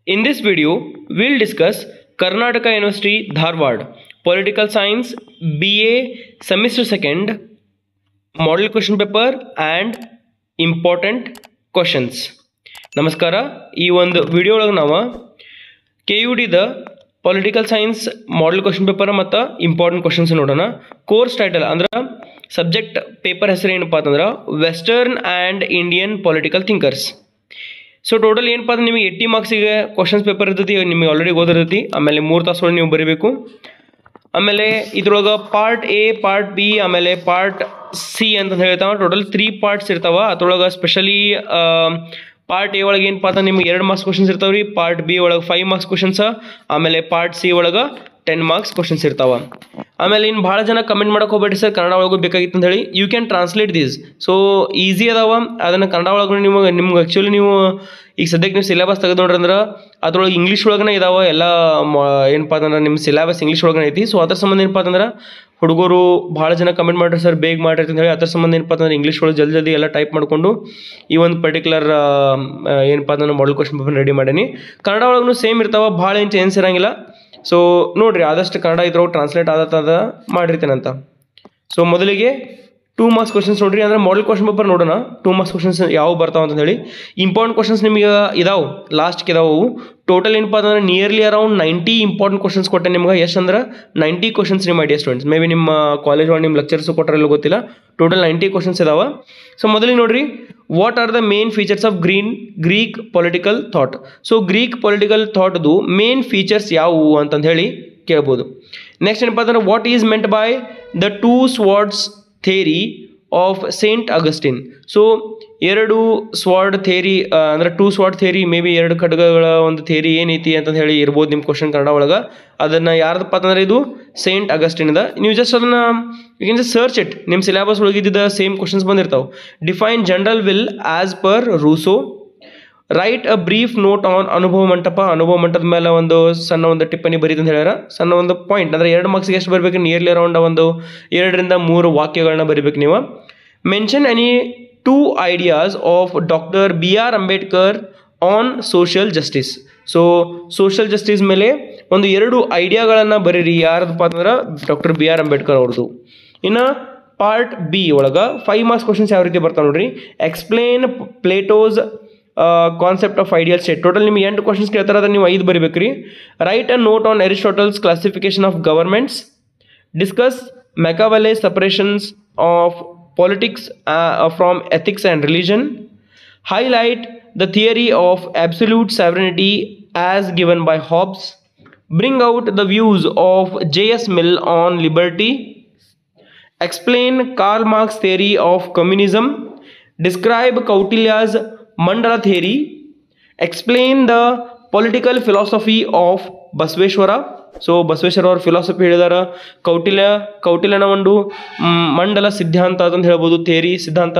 In this video, we'll discuss Karnataka University, Dharwad, Political Science, BA Semester 2nd, Model Question Paper and Important Questions. ನಮಸ್ಕಾರ. ಈ ಒಂದು video ಒಳಗೆ ನಾವು KUD political science model question paper ಮತ್ತು important questions ನೋಡೋಣ. Course title ಅಂದ್ರೆ subject paper ಹೆಸರು ಏನಪ್ಪ ಅಂತಂದ್ರೆ western and Indian political thinkers. So total ಏನಪ್ಪ ಅಂದ್ರೆ ನಿಮಗೆ 80 ಮಾರ್ಕ್ಸಿಗೆ ಕ್ವಶನ್ಸ್ ಪೇಪರ್ ಇರ್ತೈತಿ, ನಿಮಗೆ ಆಲ್ರೆಡಿ ಓದಿರ್ತೈತಿ. ಆಮೇಲೆ 3 ತಾಸೊಳಗೆ ನೀವು ಬರೀಬೇಕು. ಆಮೇಲೆ ಇದ್ರೊಳಗೆ ಪಾರ್ಟ್ ಎ, ಪಾರ್ಟ್ ಬಿ, ಆಮೇಲೆ ಪಾರ್ಟ್ ಸಿ ಅಂತ ಹೇಳ್ತಾವ. ಟೋಟಲ್ 3 ಪಾರ್ಟ್ಸ್ ಇರ್ತಾವ. ಅದ್ರೊಳಗೆ ಸ್ಪೆಷಲಿ ಪಾರ್ಟ್ ಎ ಒಳಗೆ ಏನಪ್ಪ ಅಂದ್ರೆ ನಿಮ್ಗೆ 2 ಮಾರ್ಕ್ಸ್ ಕ್ವಶನ್ಸ್ ಇರ್ತಾವ್ರಿ. ಪಾರ್ಟ್ ಬಿ ಒಳಗೆ 5 ಮಾರ್ಕ್ಸ್ ಕ್ವಶನ್ಸ್, ಆಮೇಲೆ ಪಾರ್ಟ್ ಸಿ ಒಳಗೆ 10 ಮಾರ್ಕ್ಸ್ ಕ್ವಶನ್ಸ್ ಇರ್ತಾವ. ಆಮೇಲೆ ಇನ್ನು ಭಾಳ ಜನ ಕಮೆಂಟ್ ಮಾಡಕ್ಕೆ ಹೋಗ್ಬೇಡಿ ಸರ್ ಕನ್ನಡ ಒಳಗೂ ಬೇಕಾಗಿತ್ತು ಅಂತ ಹೇಳಿ. You can translate these. So easy ಅದಾವ, ಅದನ್ನು ಕನ್ನಡ ಒಳಗೆ ನಿಮ್ಗೆ ಆ್ಯಕ್ಚುಲಿ ನೀವು ಈಗ ಸದ್ಯಕ್ಕೆ ನೀವು ಸಿಲೆಬಸ್ ತೆಗೆದು ನೋಡ್ರಿ ಅಂದ್ರೆ ಅದ್ರೊಳಗೆ ಇಂಗ್ಲೀಷ್ ಒಳಗನೆ ಇದಾವೆ ಎಲ್ಲ. ಏನಪ್ಪ ಅಂತಂದ್ರೆ ನಿಮ್ಮ ಸಿಲೆಬಸ್ ಇಂಗ್ಲೀಷ್ ಒಳಗನೆ ಐತಿ. ಸೊ ಅದ್ರ ಸಂಬಂಧ ಏನಪ್ಪ ಅಂತಂದ್ರೆ ಹುಡುಗರು ಭಾಳ ಜನ ಕಮೆಂಟ್ ಮಾಡ್ರಿ ಸರ್ ಬೇಗ ಮಾಡಿರಿ ಅಂತ ಹೇಳಿ. ಅದ್ರ ಸಂಬಂಧ ಏನಪ್ಪ ಅಂತಂದ್ರೆ ಇಂಗ್ಲೀಷ್ ಒಳಗೆ ಜಲ್ದಿ ಎಲ್ಲ ಟೈಪ್ ಮಾಡಿಕೊಂಡು ಈ ಒಂದು ಪರ್ಟಿಕ್ಯುಲರ್ ಏನಪ್ಪ ಅಂತಂದ್ರೆ ಮಾಡೆಲ್ ಕ್ವಶನ್ ಪೇಪರ್ ರೆಡಿ ಮಾಡೀನಿ. ಕನ್ನಡ ಒಳಗೂ ಸೇಮ್ ಇರ್ತಾವೆ, ಭಾಳ ಏನು ಚೇಂಜ್ ಇರಂಗಿಲ್ಲ. ಸೊ ನೋಡಿರಿ ಆದಷ್ಟು ಕನ್ನಡ ಇದ್ರೊಳಗೆ ಟ್ರಾನ್ಸ್ಲೇಟ್ ಆದತ್ತದ ಮಾಡಿರ್ತೇನಂತ. ಸೊ ಮೊದಲಿಗೆ 2 ಮಾರ್ಕ್ಸ್ ಕ್ವಶನ್ಸ್ ನೋಡ್ರಿ, ಅಂದರೆ ಮಾಡೆಲ್ ಕ್ವಶನ್ ಪೇಪರ್ ನೋಡೋಣ. 2 ಮಾರ್ಕ್ಸ್ ಕ್ವಶನ್ಸ್ ಯಾವ ಬರ್ತಾವ ಅಂತ ಹೇಳಿ. ಇಂಪಾರ್ಟೆಂಟ್ ಕ್ವಶನ್ಸ್ ನಿಮಗೆ ಇದಾವೆ, ಲಾಸ್ಟ್ಗೆ ಇದಾವೆ. ಟೋಟಲ್ ಏನಪ್ಪ ಅಂತಂದ್ರೆ ನಿಯರ್ಲಿ ಅರೌಂಡ್ 90 ಇಂಪಾರ್ಟೆಂಟ್ ಕ್ವಶನ್ಸ್ ಕೊಟ್ಟೆ ನಿಮ್ಗೆ. ಎಷ್ಟು ಅಂದ್ರೆ 90 ಕ್ವಶನ್ಸ್ ನಿಮ್ಮ ಐಡಿಯಾ ಸ್ಟೂಡೆಂಟ್ಸ್. ಮೇ ಬಿ ನಿಮ್ಮ ಕಾಲೇಜ್ ಒಳಗೆ ನಿಮ್ಮ ಲೆಕ್ಚರ್ಸ್ ಕೊಟ್ಟರೆಲ್ಲ ಗೊತ್ತಿಲ್ಲ. ಟೋಟಲ್ 90 ಕ್ವಶನ್ಸ್ ಇದಾವೆ. ಸೊ ಮೊದಲಿಗೆ ನೋಡ್ರಿ, what are the main features of Greek political thought. So Greek political ಥಾಟ್ದು ಮೇನ್ ಫೀಚರ್ಸ್ ಯಾವುವು ಅಂತಂದು ಹೇಳಿ ಕೇಳ್ಬೋದು. ನೆಕ್ಸ್ಟ್ ಏನಪ್ಪ ಅಂದ್ರೆ what is meant by the 2 swords theory of Saint Augustine. So 2 sword theory ಅಂದ್ರೆ 2 ಸ್ವಾರ್ಡ್ ಥೇರಿ, ಮೇ ಬಿ 2 ಖಡ್ಗಗಳ ಒಂದು ಥೇರಿ ಏನೈತಿ ಅಂತ ಹೇಳಿ ಇರ್ಬೋದು ನಿಮ್ಮ ಕ್ವಶನ್ ಕನ್ನಡ ಒಳಗೆ. ಅದನ್ನು ಯಾರ್ದಪ್ಪ ಅಂತಂದ್ರೆ ಇದು ಸೇಂಟ್ ಅಗಸ್ಟಿನ್ ಅದ. ನೀವು ಜಸ್ಟ್ ಅದನ್ನು you can just search it. ನಿಮ್ಮ ಸಿಲೆಬಸ್ ಒಳಗಿದ್ದ ಸೇಮ್ ಕ್ವಶನ್ಸ್ ಬಂದಿರ್ತಾವೆ. Define general will as per Rousseau. Write a brief note on Anubhava Mantapa. ಅನುಭವ ಮಂಟಪದ ಮೇಲೆ ಒಂದು ಸಣ್ಣ ಒಂದು ಟಿಪ್ಪಣಿ ಬರೀತ ಅಂತ ಹೇಳ್ಯಾರ. ಸಣ್ಣ ಒಂದು ಪಾಯಿಂಟ್ ಅಂದರೆ 2 ಮಾರ್ಕ್ಸ್ಗೆ ಎಷ್ಟು ಬರಬೇಕು, ನಿಯರ್ಲಿ ಅರೌಂಡ್ ಒಂದು 2 ರಿಂದ 3 ವಾಕ್ಯಗಳನ್ನ ಬರೀಬೇಕು ನೀವು. Mention any 2 ideas of doctor BR Ambedkar on social justice. So social justice ಮೇಲೆ ಒಂದು 2 ಐಡಿಯಾಗಳನ್ನು ಬರೀರಿ. ಯಾರದಪ್ಪ ಅಂತಂದ್ರೆ ಡಾಕ್ಟರ್ BR ಅಂಬೇಡ್ಕರ್ ಅವ್ರದ್ದು. ಇನ್ನು ಪಾರ್ಟ್ ಬಿ ಒಳಗೆ 5 ಮಾರ್ಕ್ಸ್ ಕ್ವಶನ್ಸ್ ಯಾವ ರೀತಿ ಬರ್ತಾವೆ ನೋಡ್ರಿ. Explain Plato's concept of ideal state. Total ನಿಮ್ಗೆ 8 ಕ್ವಶನ್ಸ್ ಕೇಳ್ತಾರೆ, ಅದನ್ನು ನೀವು 5 ಬರೀಬೇಕು ರೀ. Write a note on Aristotle's classification of governments. Discuss Machiavelli separations of politics from ethics and religion. Highlight the theory of absolute sovereignty as given by Hobbes. Bring out the views of J.S. Mill on liberty. Explain Karl Marx theory of communism. Describe Kautilya's Mandala theory. Explain the political philosophy of Basveshwara. So Basaveshwara ಅವ್ರ philosophy ಹೇಳಿದಾರ. ಕೌಟಿಲ್ಯನ ಒಂದು ಮಂಡಲ ಸಿದ್ಧಾಂತ ಅಂತ ಹೇಳ್ಬೋದು, theory ಸಿದ್ಧಾಂತ.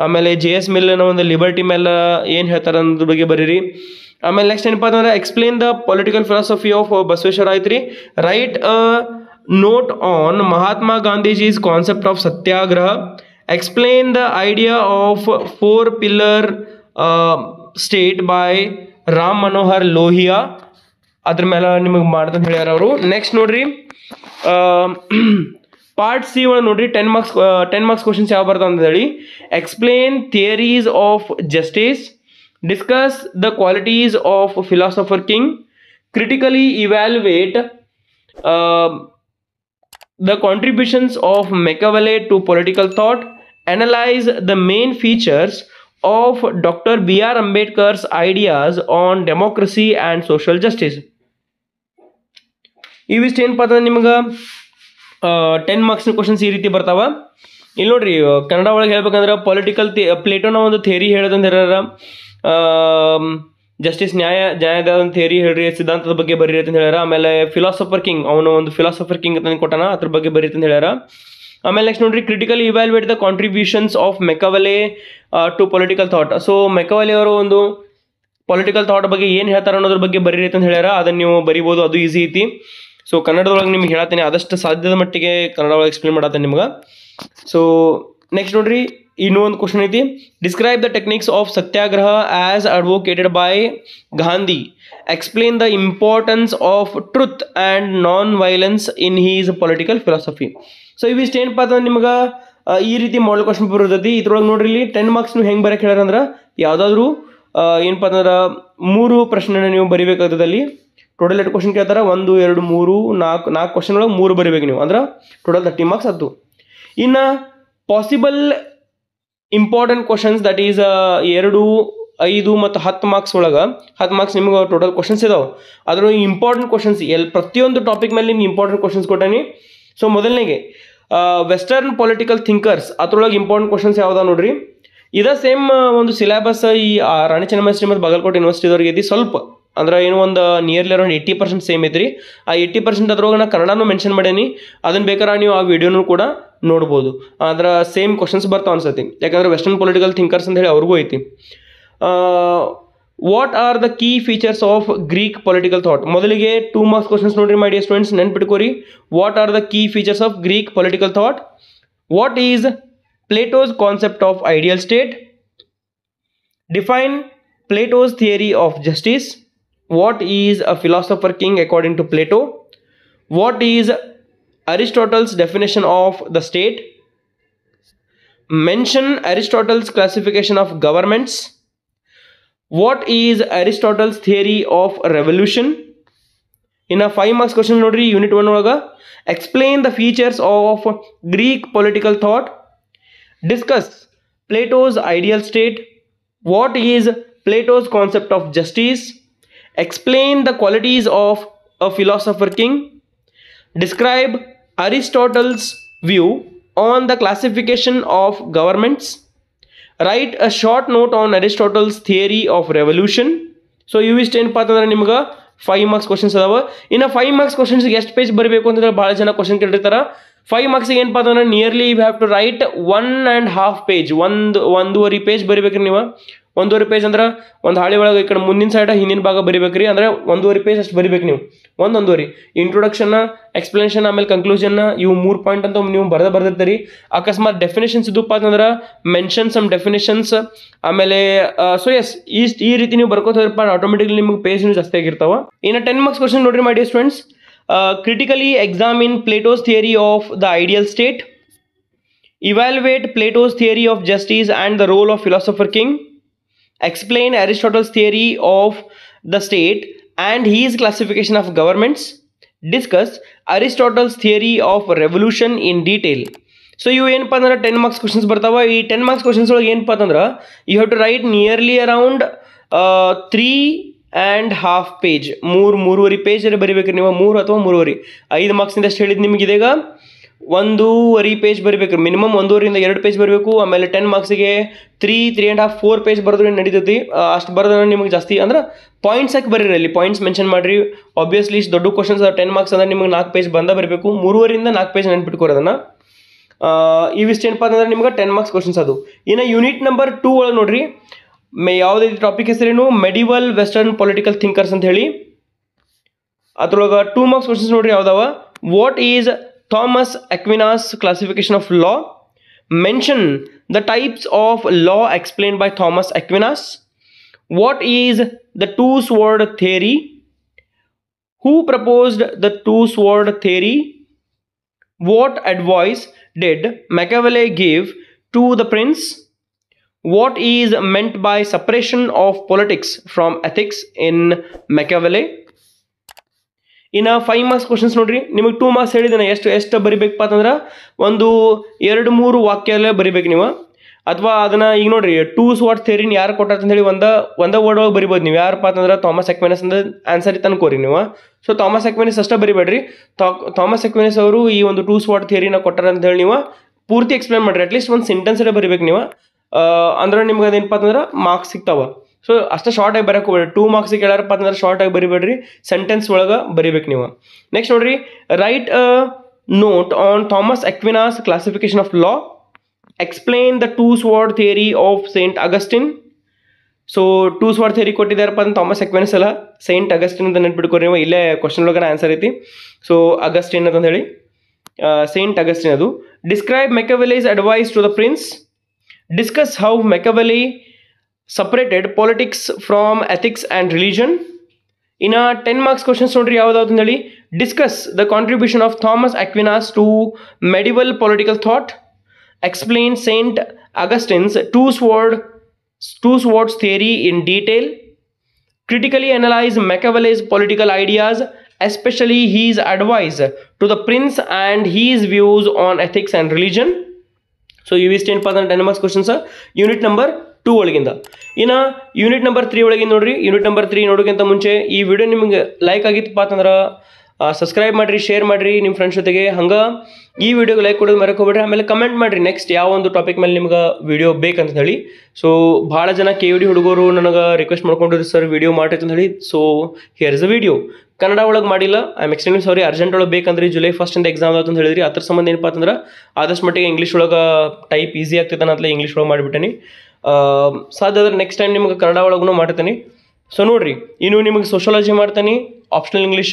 ಆಮೇಲೆ JS ಮಿಲ್ನ ಒಂದು liberty ಮೇಲೆ ಏನು ಹೇಳ್ತಾರೆ ಅನ್ನೋದ್ರ ಬಗ್ಗೆ ಬರೀರಿ. ಆಮೇಲೆ ನೆಕ್ಸ್ಟ್ ಏನಪ್ಪ ಅಂತಂದ್ರೆ explain the political philosophy of Basaveshwara ಐತ್ರಿ. Write a note on Mahatma Gandhiji's concept of Satyagraha. Explain the idea of 4 pillar state by Ram Manohar Lohia. ಅದ್ರ ಮೇಲೆ ನಿಮಗೆ ಮಾಡ್ದಂತ ಹೇಳ್ಯಾರ ಅವರು. ನೆಕ್ಸ್ಟ್ ನೋಡ್ರಿ, ಪಾರ್ಟ್ ಸಿ ಒಳಗೆ ನೋಡ್ರಿ 10 ಮಾರ್ಕ್ಸ್ ಕ್ವಶನ್ಸ್ ಯಾವ ಬರ್ತಾವ ಅಂತ ಹೇಳಿ. Explain theories of justice. Discuss the qualities of philosopher king. Critically evaluate the contributions of Machiavelli to political thought. Analyse the main features of Dr. BR Ambedkar's ideas on democracy and social justice. ಇವಿಷ್ಟು ಏನಪ್ಪ ಅಂತಂದ್ರೆ ನಿಮ್ಗೆ 10 marks questions ಈ ರೀತಿ ಬರ್ತಾವ. ಇಲ್ಲಿ ನೋಡ್ರಿ, ಕನ್ನಡ ಒಳಗೆ ಹೇಳ್ಬೇಕಂದ್ರೆ ಪೊಲಿಟಿಕಲ್ ಪ್ಲೇಟೋನ ಒಂದು ಥೇರಿ ಹೇಳೋದಂತ ಹೇಳ್ಯಾರ. ಜಸ್ಟಿಸ್ ನ್ಯಾಯದ ಒಂದು ಥೇರಿ ಹೇಳ್ರಿ, ಸಿದ್ಧಾಂತದ ಬಗ್ಗೆ ಬರೀರಿ ಅಂತ ಹೇಳ್ಯಾರ. ಆಮೇಲೆ ಫಿಲಾಸಫರ್ ಕಿಂಗ್, ಅವನು ಒಂದು ಫಿಲಾಸಫರ್ ಕಿಂಗ್ ಅಂತ ಕೊಟ್ಟಾನ, ಅದ್ರ ಬಗ್ಗೆ ಬರೀರಿ ಅಂತ ಹೇಳ್ಯಾರ. ಆಮೇಲೆ ನೆಕ್ಸ್ಟ್ ನೋಡ್ರಿ, critically evaluate the contributions of Machiavelli to political thought. So Machiavelli ಅವರು ಒಂದು ಪೊಲಿಟಿಕಲ್ ಥಾಟ್ ಬಗ್ಗೆ ಏನು ಹೇಳ್ತಾರೆ ಅನ್ನೋದ್ರ ಬಗ್ಗೆ ಬರೀರಿ ಅಂತ ಹೇಳ್ಯಾರ. ಅದನ್ನು ನೀವು ಬರಿಬೋದು, ಅದು ಈಸಿ ಐತಿ. ಸೊ ಕನ್ನಡದೊಳಗೆ ನಿಮ್ಗೆ ಹೇಳತ್ತೀನಿ, ಆದಷ್ಟು ಸಾಧ್ಯದ ಮಟ್ಟಿಗೆ ಕನ್ನಡ ಒಳಗೆ ಎಕ್ಸ್ಪ್ಲೇನ್ ಮಾಡತ್ತೇನೆ ನಿಮ್ಗೆ. ಸೊ ನೆಕ್ಸ್ಟ್ ನೋಡ್ರಿ, ಇನ್ನೊಂದು ಕ್ವಶನ್ ಐತಿ, describe the techniques of satyagraha as advocated by Gandhi, explain the importance of truth and non violence in his political philosophy. So ಇವಿಷ್ಟು ಏನಪ್ಪ ಅಂತಂದ್ರೆ ನಿಮ್ಗೆ ಈ ರೀತಿ ಮಾಡಲ್ ಕ್ವಶನ್ ಪೇಪರ್ ಇರ್ತೈತಿ. ಇದ್ರೊಳಗೆ ನೋಡ್ರಿ ಇಲ್ಲಿ 10 ಮಾರ್ಕ್ಸ್ ನೀವು ಹೆಂಗೆ ಬರೋಕೆ ಹೇಳ್ಯಾರಂದ್ರೆ ಯಾವುದಾದ್ರೂ ಏನಪ್ಪ ಅಂದ್ರೆ 3 ಪ್ರಶ್ನೆನ ನೀವು ಬರಿಬೇಕಾಗ್ತದೆ. ಅಲ್ಲಿ ಟೋಟಲ್ 8 ಕ್ವಶನ್ ಕೇಳ್ತಾರೆ, 1 2 3 4 ಕ್ವಶನ್ ಒಳಗೆ 3 ಬರಿಬೇಕು ನೀವು, ಅಂದ್ರೆ ಟೋಟಲ್ 30 ಮಾರ್ಕ್ಸ್ ಆಯ್ತು. ಇನ್ನು possible important questions that is 2, 5 ಮತ್ತು 10 ಮಾರ್ಕ್ಸ್ ಒಳಗೆ 10 ಮಾರ್ಕ್ಸ್ ನಿಮ್ಗೆ ಟೋಟಲ್ ಕ್ವಶನ್ಸ್ ಇದಾವೆ. ಅದ್ರೊಳಗೆ ಇಂಪಾರ್ಟೆಂಟ್ ಕ್ವಶನ್ಸ್ ಪ್ರತಿಯೊಂದು ಟಾಪಿಕ್ ಮೇಲೆ ನಿಮ್ಗೆ ಇಂಪಾರ್ಟೆಂಟ್ ಕ್ವಶನ್ಸ್ ಕೊಟ್ಟಾನಿ. ಸೊ ಮೊದಲನೇಗೆ ವೆಸ್ಟರ್ನ್ ಪೊಲಿಟಿಕಲ್ ಥಿಂಕರ್ಸ್, ಅದ್ರೊಳಗೆ ಇಂಪಾರ್ಟೆಂಟ್ ಕ್ವಶನ್ಸ್ ಯಾವ್ದಾವ ನೋಡ್ರಿ. ಇದೇ ಸೇಮ್ ಒಂದು ಸಿಲೆಬಸ್ ಈ ರಾಣಿ ಚೆನ್ನಮ್ಮ ಮತ್ತು ಬಾಗಲಕೋಟೆ ಯೂನಿವರ್ಸಿಟಿದವ್ರಿಗೆ ಐತಿ. ಸ್ವಲ್ಪ ಅಂದ್ರೆ ಏನು ಒಂದು ನಿಯರ್ಲಿ ಅರೌಂಡ್ 80% ಸೇಮ್ ಐತ್ರಿ. ಆ 80% ಅದ್ರೊಳಗೆ ನಾನು ಕನ್ನಡನೂ ಮೆನ್ಷನ್ ಮಾಡೀನಿ. ಅದನ್ನ ಬೇಕಾದ್ರೆ ನೀವು ಆ ವಿಡಿಯೋನು ಕೂಡ ನೋಡ್ಬೋದು. ಅದರ ಸೇಮ್ ಕ್ವಶನ್ಸ್ ಬರ್ತಾವೆ ಅನ್ಸತಿ, ಯಾಕಂದ್ರೆ ವೆಸ್ಟರ್ನ್ ಪೊಲಿಟಿಕಲ್ ಥಿಂಕರ್ಸ್ ಅಂತ ಹೇಳಿ ಅವ್ರಿಗೂ ಐತಿ. What are the key features of Greek political thought? ಮೊದಲಿಗೆ 2 ಮಾರ್ಕ್ಸ್ ಕ್ವಶನ್ಸ್ ನೋಡ್ರಿ ಮೈ ಡಿಯರ್ ಸ್ಟೂಡೆಂಟ್ಸ್, ನೆನ್ಪಿಟ್ಕೋರಿ. What are the key features of Greek political thought? What is Plato's concept of ideal state? Define Plato's theory of justice. What is a philosopher king according to Plato? What is Aristotle's definition of the state? Mention Aristotle's classification of governments. What is Aristotle's theory of revolution? In a 5 marks question nodri unit 1 olaga, explain the features of Greek political thought. Discuss Plato's ideal state. What is Plato's concept of justice? Explain the qualities of a philosopher king. Describe Aristotle's view on the classification of governments. Write a short note on Aristotle's theory of revolution. So you will stand path ಅಂದ್ರೆ ನಿಮಗೆ 5 marks questions ಅದಾವ. ಇನ್ನು 5 marks questions ಎಷ್ಟು page ಬರಬೇಕು ಅಂತಂದ್ರೆ ಭಾಳ ಜನ question ಕೇಳಿರ್ತಾರ. 5 marks ಏನಪ್ಪ ಅಂತಂದ್ರೆ nearly you have to write 1.5 page, ಒಂದೂವರೆ ಪೇಜ್ ಬರಿಬೇಕ್ರಿ ನೀವು. 1.5 ಪೇಜ್ ಅಂದ್ರೆ ಒಂದು ಹಾಳೆ ಒಳಗೆ ಈ ಕಡೆ ಮುಂದಿನ ಸೈಡ್ ಹಿಂದಿನ ಭಾಗ ಬರಿಬೇಕ್ರಿ. ಅಂದ್ರೆ 1.5 ಪೇಜ್ ಅಷ್ಟು ಬರಿಬೇಕು ನೀವು. 1.5 ಇಂಟ್ರೊಡಕ್ಷನ್, ಎಕ್ಸ್ಪ್ಲನೇಷನ್, ಆಮೇಲೆ ಕನ್ಕ್ಲೂಷನ್, ಇವು 3 ಪಾಯಿಂಟ್ ಅಂತ ನೀವು ಬರ್ದಿರ್ತೀರಿ. ಅಕಸ್ಮಾತ್ ಡೆಫಿನೇಷನ್ಸ್ ಇದ್ದಪ್ಪ ಅಂತಂದ್ರೆ ಮೆನ್ಷನ್ ಸಮ್ ಡೆಫಿನೇಷನ್ಸ್. ಆಮೇಲೆ ಸೊ ಎಸ್ ಈ ರೀತಿ ನೀವು ಬರ್ಕೋತಾರಪ್ಪ ಆಟೋಮೆಟಿಕ್ಲಿ ನಿಮ್ಗೆ ಪೇಜ್ ಜಾಸ್ತಿ ಆಗಿರ್ತಾವ. ಇನ್ನು 10 ಮಾರ್ಕ್ಸ್ ಕ್ವಶನ್ ನೋಡ್ರಿ my dear students. Critically examine Plato's theory of the ideal state. Evaluate Plato's theory of justice and the role of philosopher king. Explain Aristotle's theory of the state and his classification of governments. Discuss Aristotle's theory of revolution in detail. So you ಏನಪ್ಪ ಅಂದ್ರೆ 10 marks questions ಬರ್ತಾವ. ಈ 10 marks questions ಒಳಗೆ ಏನಪ್ಪ ಅಂತಂದ್ರೆ you have to write nearly around 3.5 page, 3.5 page ಬರಿಬೇಕ್ರಿ ನೀವು. 3 ಅಥವಾ 3.5. 5 ಮಾರ್ಕ್ಸಿಂದ ಎಷ್ಟು ಹೇಳಿದ್ದು ನಿಮ್ಗೆ ಇದೀಗ 1.5 ಪೇಜ್ ಬರಬೇಕು. ಮಿನಿಮಮ್ 1.5ರಿಂದ 2 ಪೇಜ್ ಬರಬೇಕು. ಆಮೇಲೆ 10 ಮಾರ್ಕ್ಸಿಗೆ 3.5 4 ಪೇಜ್ ಬರೆದ್ರೆ ನಡೀತೈತಿ. ಅಷ್ಟು ಬರೆದ್ರೆ ನಿಮಗೆ ಜಾಸ್ತಿ ಅಂದ್ರೆ ಪಾಯಿಂಟ್ಸ್ ಹಾಕಿ ಬರೀರಿ, ಅಲ್ಲಿ ಪಾಯಿಂಟ್ಸ್ ಮೆನ್ಷನ್ ಮಾಡಿರಿ. ಆಬ್ವಿಯಸ್ಲಿ ಇಷ್ಟು ದೊಡ್ಡ ಕ್ವಶನ್ಸ್ 10 ಮಾರ್ಕ್ಸ್ ಅಂದ್ರೆ ನಿಮಗೆ 4 ಪೇಜ್ ಬಂದ ಬರಬೇಕು. 3.5ರಿಂದ 4 ಪೇಜ್ ನೆನ್ಪಿಟ್ಕೋರಿ ಅದನ್ನು. ಇವಿಷ್ಟು ಏನಪ್ಪ ಅಂತಂದ್ರೆ ನಿಮ್ಗೆ 10 ಮಾರ್ಕ್ಸ್ ಕ್ವಶನ್ಸ್ ಅದು. ಇನ್ನು ಯೂನಿಟ್ ನಂಬರ್ 2 ಒಳಗೆ ನೋಡ್ರಿ, ಯಾವುದೇ ಟಾಪಿಕ್ ಹೆಸರೇನು ಮೆಡಿವಲ್ ವೆಸ್ಟರ್ನ್ ಪೊಲಿಟಿಕಲ್ ಥಿಂಕರ್ಸ್ ಅಂತ ಹೇಳಿ. ಅದ್ರೊಳಗೆ 2 ಮಾರ್ಕ್ಸ್ ಕ್ವಶನ್ಸ್ ನೋಡ್ರಿ ಯಾವ್ದಾವ. What is Thomas Aquinas' classification of law? Mention the types of law explained by Thomas Aquinas. What is the two-sword theory? Who proposed the two-sword theory? What advice did Machiavelli give to the prince? What is meant by separation of politics from ethics in Machiavelli? ಇನ್ನು 5 marks questions ನೋಡ್ರಿ, ನಿಮಗೆ 2 marks ಹೇಳಿದ್ದೇನೆ. ಎಷ್ಟು ಬರಿಬೇಕಪ್ಪ ಅಂತಂದ್ರೆ 1-2-3 ವಾಕ್ಯಲ್ಲೇ ಬರಿಬೇಕು ನೀವು. ಅಥವಾ ಅದನ್ನು ಈಗ ನೋಡ್ರಿ, ಟೂ ಸ್ವಾರ್ಡ್ ಥಿಯರಿನ ಯಾರು ಕೊಟ್ಟಾರ ಅಂತ ಹೇಳಿ ಒಂದೇ ವರ್ಡ್ ಒಳಗೆ ಬರಿಬೋದು ನೀವು. ಯಾರಪ್ಪ ಅಂತಂದ್ರೆ ಥಾಮಸ್ ಅಕ್ವಿನಸ್ ಅಂತ ಆನ್ಸರ್ ತನ್ಕೋರಿ ನೀವು. ಸೊ ಥಾಮಸ್ ಅಕ್ವಿನಸ್ ಅಷ್ಟೇ ಬರಿಬೇಡ್ರಿ. ಥಾಮಸ್ ಅಕ್ವಿನಸ್ ಅವರು ಈ ಒಂದು ಟೂ ಸ್ವಾರ್ಡ್ ಥಿಯರಿನ ಕೊಟ್ಟಾರ ಅಂತ ಹೇಳಿ ನೀವು ಪೂರ್ತಿ ಎಕ್ಸ್ಪ್ಲೇನ್ ಮಾಡಿರಿ. ಅಟ್ಲೀಸ್ಟ್ ಒಂದು ಸೆಂಟೆನ್ಸ್ ಬರಿಬೇಕು ನೀವು. ಅಂದ್ರೆ ನಿಮ್ಗೆ ಅದೇನಪ್ಪ ಅಂತಂದ್ರೆ ಮಾರ್ಕ್ಸ್ ಸಿಗ್ತಾವ. ಸೊ ಅಷ್ಟು ಶಾರ್ಟ್ ಆಗಿ ಬರಕ್ಕೆ ಹೋಗ್ಬೇಡಿ. 2 ಮಾರ್ಕ್ಸಿಗೆ ಕೇಳಾರಪ್ಪ ಅಂತಂದ್ರೆ ಶಾರ್ಟ್ ಆಗಿ ಬರಿಬೇಡ್ರಿ, ಸೆಂಟೆನ್ಸ್ ಒಳಗೆ ಬರಿಬೇಕು ನೀವು. ನೆಕ್ಸ್ಟ್ ನೋಡ್ರಿ, write a note on Thomas Aquinas classification of law. Explain the two sword theory of Saint Augustine. So two sword theory ಕೊಟ್ಟಿದ್ದಾರಪ್ಪ ಅಂತ ಥಾಮಸ್ ಅಕ್ವಿನಸ್ ಅಲ್ಲ, ಸೇಂಟ್ ಅಗಸ್ಟಿನ್ ಅಂತ ನೆನ್ಪಿಟ್ಕೊರಿ ನೀವು. ಇಲ್ಲೇ ಕ್ವಶನ್ ಒಳಗನ ಆನ್ಸರ್ ಐತಿ. ಸೊ ಅಗಸ್ಟಿನ್ ಅಂತ ಹೇಳಿ ಸೇಂಟ್ ಅಗಸ್ಟಿನ್ ಅದು. Describe Machiavelli's advice to the prince. Discuss how Machiavelli separated politics from ethics and religion. In a 10 marks questions ನೋಡ್ರಿ ಯಾವ್ದಾವ್ದು ಹೇಳಿ. Discuss the contribution of Thomas Aquinas to medieval political thought. Explain Saint Augustine's two swords theory in detail. Critically analyze Machiavelli's political ideas, especially his advice to the prince and his views on ethics and religion. So you will stand for the 10 marks questions unit number 2 ಒಳಗಿಂದ. ಇನ್ನು unit number 3 ಒಳಗಿಂದ ನೋಡ್ರಿ. Unit number 3 ನೋಡೋಕ್ಕಿಂತ ಮುಂಚೆ ಈ video ನಿಮಗೆ like ಆಗಿತ್ತಪ್ಪ ಅಂತಂದ್ರೆ subscribe ಮಾಡಿರಿ, share ಮಾಡಿರಿ ನಿಮ್ಮ ಫ್ರೆಂಡ್ಸ್ ಜೊತೆಗೆ. ಹಂಗೆ ಈ ವಿಡಿಯೋಗೆ ಲೈಕ್ ಕೊಡೋದು ಮರೆಕೋಬೇಡ್ರಿ. ಆಮೇಲೆ ಕಮೆಂಟ್ ಮಾಡಿರಿ ನೆಕ್ಸ್ಟ್ ಯಾವ ಒಂದು ಟಾಪಿಕ್ ಮೇಲೆ ನಿಮ್ಗೆ ವಿಡಿಯೋ ಬೇಕಂತ ಹೇಳಿ. ಸೊ ಭಾಳ ಜನ KUD ಹುಡುಗರು ನನಗೆ ರಿಕ್ವೆಸ್ಟ್ ಮಾಡ್ಕೊಂಡಿರಿ ಸರ್ ವಿಡಿಯೋ ಮಾಡ್ರಿ ಅಂತ ಹೇಳಿ. So here is a video. Kannada ಒಳಗೆ ಮಾಡಿಲ್ಲ, I am extremely sorry. Urgent ಒಳಗೆ ಬೇಕಂದ್ರೆ July 1 ಎಕ್ಸಾಮ್ ಅಂತ ಹೇಳಿದ್ರಿ. ಅದ್ರ ಸಂಬಂಧ ಏನಪ್ಪ ಅಂತಂದ್ರೆ ಆದಷ್ಟು ಮಟ್ಟಿಗೆ ಇಂಗ್ಲೀಷ್ ಒಳಗೆ ಟೈಪ್ ಈಸಿ ಆಗ್ತೈತೆ ಅಂತಲೇ ಇಂಗ್ಲೀಷ್ ಒಳಗೆ ಮಾಡಿಬಿಟ್ಟೇನಿ. ಸಾಧ್ಯ ಆದ್ರೆ ನೆಕ್ಸ್ಟ್ ಟೈಮ್ ನಿಮ್ಗೆ ಕನ್ನಡ ಒಳಗೂ ಮಾಡ್ತೀನಿ. ಸೊ ನೋಡಿರಿ, ಇನ್ನು ನಿಮಗೆ ಸೋಷಿಯಾಲಜಿ ಮಾಡ್ತೀನಿ, ಆಪ್ಷನಲ್ ಇಂಗ್ಲೀಷ್,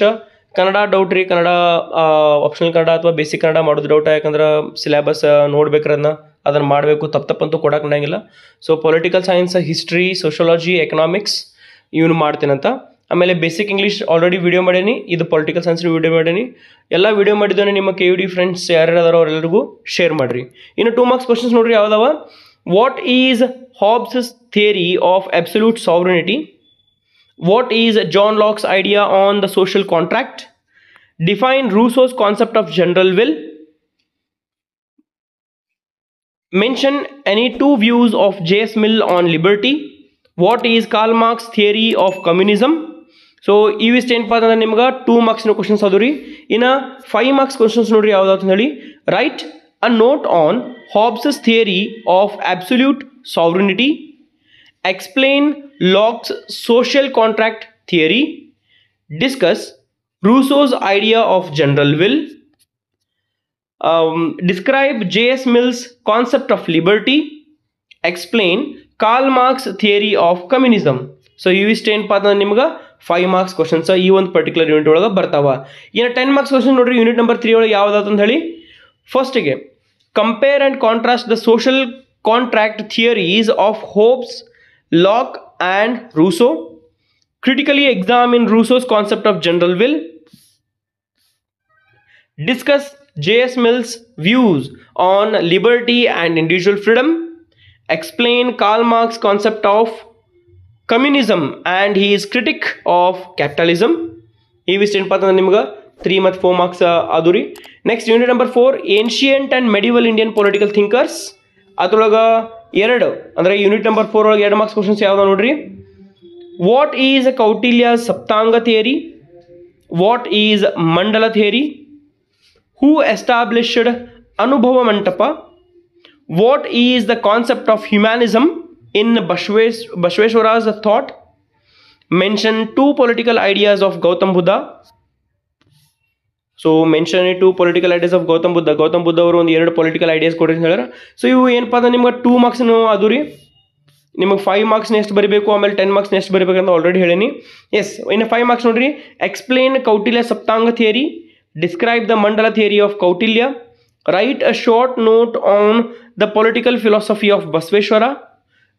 ಕನ್ನಡ ಡೌಟ್ ರೀ. ಕನ್ನಡ ಆಪ್ಷನಲ್ ಕನ್ನಡ ಅಥವಾ ಬೇಸಿಕ್ ಕನ್ನಡ ಮಾಡೋದು ಡೌಟ, ಯಾಕಂದ್ರೆ ಸಿಲೆಬಸ್ ನೋಡ್ಬೇಕ್ರೆ ಅದನ್ನು ಮಾಡಬೇಕು, ತಪ್ಪಂತೂ ಕೊಡೋಕೆ ನಂಗಿಲ್ಲ. So political science, history, sociology, economics ಇವನು ಮಾಡ್ತೀನಂತ. ಆಮೇಲೆ ಬೇಸಿಕ್ ಇಂಗ್ಲೀಷ್ ಆಲ್ರೆಡಿ ವಿಡಿಯೋ ಮಾಡೀನಿ, ಇದು ಪೊಲಿಟಿಕಲ್ ಸೈನ್ಸ್ ವಿಡಿಯೋ ಮಾಡೀನಿ. ಎಲ್ಲ ವಿಡಿಯೋ ಮಾಡಿದ್ದಾನೆ ನಿಮ್ಮ KUD ಫ್ರೆಂಡ್ಸ್ ಯಾರ್ಯಾರು ಅದಾರೋ ಅವರೆಲ್ಲರಿಗೂ ಶೇರ್ ಮಾಡಿರಿ. ಇನ್ನು 2 marks ಕ್ವಶನ್ಸ್ ನೋಡ್ರಿ ಯಾವ್ದಾವ. What is Hobbes' theory of absolute sovereignty? What is John Locke's idea on the social contract? Define Rousseau's concept of general will. Mention any 2 views of J.S. Mill on liberty. What is Karl Marx's theory of communism? So ಇವಿಷ್ಟು ಏನಪ್ಪ ಅಂತಂದ್ರೆ ನಿಮ್ಗೆ 2 marks questions ಅದು ರೀ. ಇನ್ನು 5 marks questions ನೋಡ್ರಿ ಯಾವ್ದಾವ್ದು ಹೇಳಿ. Right a note on Hobbes' theory of absolute sovereignty. Explain Locke's social contract theory. Discuss Rousseau's idea of general will. Describe J.S. Mill's concept of liberty. Explain Karl Marx's theory of communism. So ಇವಿಷ್ಟು ಏನಪ್ಪ ಅಂತಂದ್ರೆ ನಿಮ್ಗೆ 5 marks questions ಈ ಒಂದು particular unit ಒಳಗೆ ಬರ್ತಾವ. ಇನ್ನು 10 marks question ನೋಡ್ರಿ ಯೂನಿಟ್ ನಂಬರ್ 3 ಒಳಗೆ ಯಾವ್ದಾದ್ರು ಅಂತ ಹೇಳಿ. ಫಸ್ಟಿಗೆ compare and contrast the social contract theories of Hobbes, Locke and Rousseau. Critically examine Rousseau's concept of general will. Discuss J.S. Mill's views on liberty and individual freedom. Explain Karl Marx's concept of communism and his critique of capitalism. ಇವಿಷ್ಟು ಏನಪ್ಪ ಅಂತಂದ್ರೆ ನಿಮ್ಗೆ 3 ಮತ್ತು 4 marks ಅದು ರೀ. Next unit number 4 ancient and medieval Indian political thinkers. ಅದ್ರೊಳಗೆ 2 ಅಂದರೆ unit number 4 ಒಳಗೆ 2 marks ಕ್ವಶನ್ಸ್ ಯಾವ್ದು ನೋಡ್ರಿ. What is Kautilya's Saptanga theory? What is Mandala theory? Who established Anubhava Mantapa? What is the concept of humanism in Basaveshwara's thought? Mention 2 political ideas of Gautam Buddha. ಸೊ mention 2 political ideas of Gautam Buddha. Gautam Buddha ಅವರು ಒಂದು 2 political ideas ಕೊಡ್ರಿ ಅಂತ ಹೇಳ್ಯಾರ. So ಇವು ಏನಪ್ಪ ಅಂದ್ರೆ ನಿಮ್ಗೆ 2 marks ಅದು ರೀ. ನಿಮಗೆ 5 marks ಎಷ್ಟು ಬರೀಬೇಕು, ಆಮೇಲೆ 10 marks ಎಷ್ಟು ಬರೀಬೇಕಂತ ಆಲ್ರೆಡಿ ಹೇಳೀನಿ. ಎಸ್, ಇನ್ನು 5 marks ನೋಡ್ರಿ. Explain Kautilya Saptanga theory. Describe the Mandala theory of Kautilya. Write a short note on the political philosophy of Basaveshwara.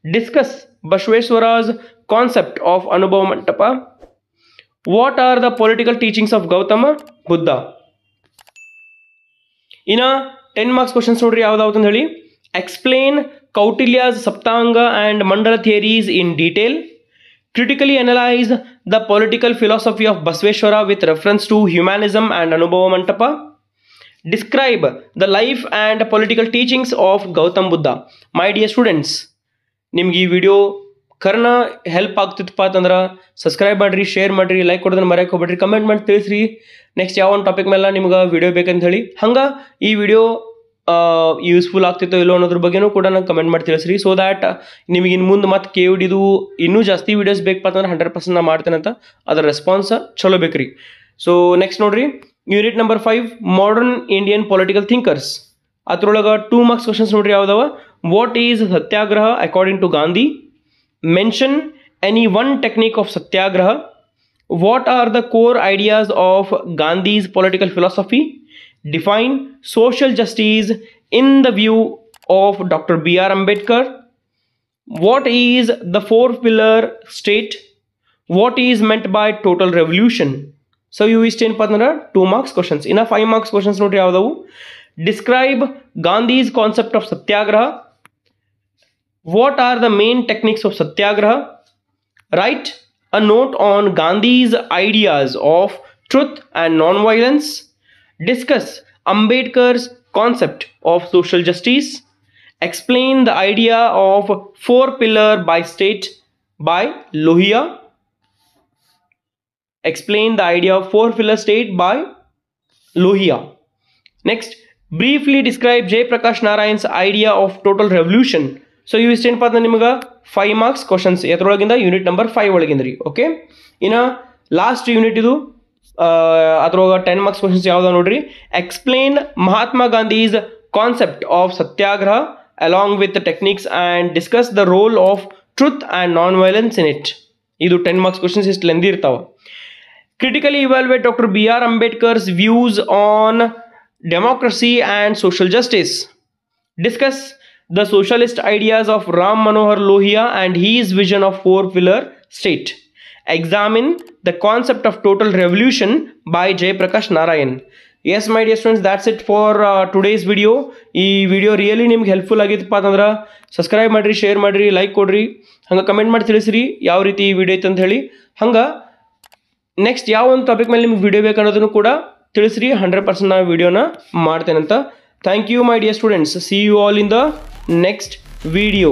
Discuss Basaveshwara's concept of Anubhava Mantapa. What are the political teachings of Gautama Buddha? ಇನ್ನು 10 marks questions ನೋಡ್ರಿ ಯಾವ್ದಾವ್ದು ಅಂತ ಹೇಳಿ. Explain Kautilya's Saptanga and Mandala theories in detail. Critically analyse the political philosophy of Basaveshwara with reference to humanism and Anubhava Mantapa. Describe the life and political teachings of Gautam Buddha. My dear students, ನಿಮ್ಗೆ ಈ video ಕರ್ನ help ಆಗ್ತಿತ್ತಪ್ಪ ಅಂತಂದ್ರೆ subscribe ಮಾಡಿರಿ, share ಮಾಡಿರಿ, like ಕೊಡೋದನ್ನ ಮರೆಯೋಕೆ ಹೋಗ್ಬೇಡ್ರಿ. Comment ಮಾಡಿ ತಿಳಿಸ್ರಿ next ಯಾವ ಒಂದು ಟಾಪಿಕ್ ಮೇಲೆ ನಿಮ್ಗೆ ವಿಡಿಯೋ ಬೇಕಂತ ಹೇಳಿ. ಹಂಗೆ ಈ ವಿಡಿಯೋ ಯೂಸ್ಫುಲ್ ಆಗ್ತಿತ್ತೋ ಇಲ್ಲೋ ಅನ್ನೋದ್ರ ಬಗ್ಗೆನೂ ಕೂಡ ನಂಗೆ ಕಮೆಂಟ್ ಮಾಡಿ ತಿಳಿಸ್ರಿ. ಸೊ ದ್ಯಾಟ್ ನಿಮಗೆ ಇನ್ನು ಮುಂದೆ ಮತ್ತೆ KUDದು ಇನ್ನೂ ಜಾಸ್ತಿ ವೀಡಿಯೋಸ್ ಬೇಕಪ್ಪ ಅಂತಂದ್ರೆ 100% ನಾ ಮಾಡ್ತೇನಂತ ಅದರ ರೆಸ್ಪಾನ್ಸ್ ಚಲೋ ಬೇಕ್ರಿ. ಸೊ ನೆಕ್ಸ್ಟ್ ನೋಡ್ರಿ unit number 5 modern Indian political thinkers. ಅದ್ರೊಳಗೆ 2 marks ಕ್ವಶನ್ಸ್ ನೋಡ್ರಿ ಯಾವ್ದವ. What is Satyagraha according to Gandhi? Mention any one technique of satyagraha. What are the core ideas of Gandhi's political philosophy? Define social justice in the view of Dr. B.R. Ambedkar? What is the four pillar state? What is meant by total revolution? So you is 10 2 marks questions. In a 5 marks questions note yavadavu. Describe Gandhi's concept of satyagraha. What are the main techniques of satyagraha? Write a note on Gandhi's ideas of truth and non-violence. Discuss Ambedkar's concept of social justice. Explain the idea of four pillar by state by Lohia. Explain the idea of four pillar state by Lohia. Next, briefly describe Jayaprakash Narayan's idea of total revolution. So you will stand nimaga 5 marks questions etrolaginda unit number 5 olaginದ್ರಿ. Okay, in a last unit idu atroga 10 marks questions yavada nodri. Explain Mahatma Gandhi's concept of satyagraha along with the techniques and discuss the role of truth and non-violence in it. Idu 10 marks questions ist lengthy irtava. Critically evaluate Dr. B.R. Ambedkar's views on democracy and social justice. Discuss the socialist ideas of Ram Manohar Lohia and his vision of four pillar state. Examine the concept of total revolution by Jayaprakash Narayan. Yes, my dear students, that's it for today's video. Ee video really nimge helpful agitpa andra subscribe madri, share madri, like kodri, hanga comment ಮಾಡಿ ತಿಳಿಸ್ರಿ ಯಾವ ರೀತಿ ಈ video ಇತ್ತು ಅಂತ ಹೇಳಿ. ಹಂಗ next ಯಾವ ಒಂದು ಟಾಪಿಕ್ ಮೇಲೆ ನಿಮಗೆ ವಿಡಿಯೋ ಬೇಕು ಅನ್ನೋದನ್ನು ಕೂಡ ತಿಳಿಸ್ರಿ. 100% ನಾನು ವಿಡಿಯೋನ ಮಾಡ್ತೇನೆ ಅಂತ. Thank you my dear students. See you all in the next video.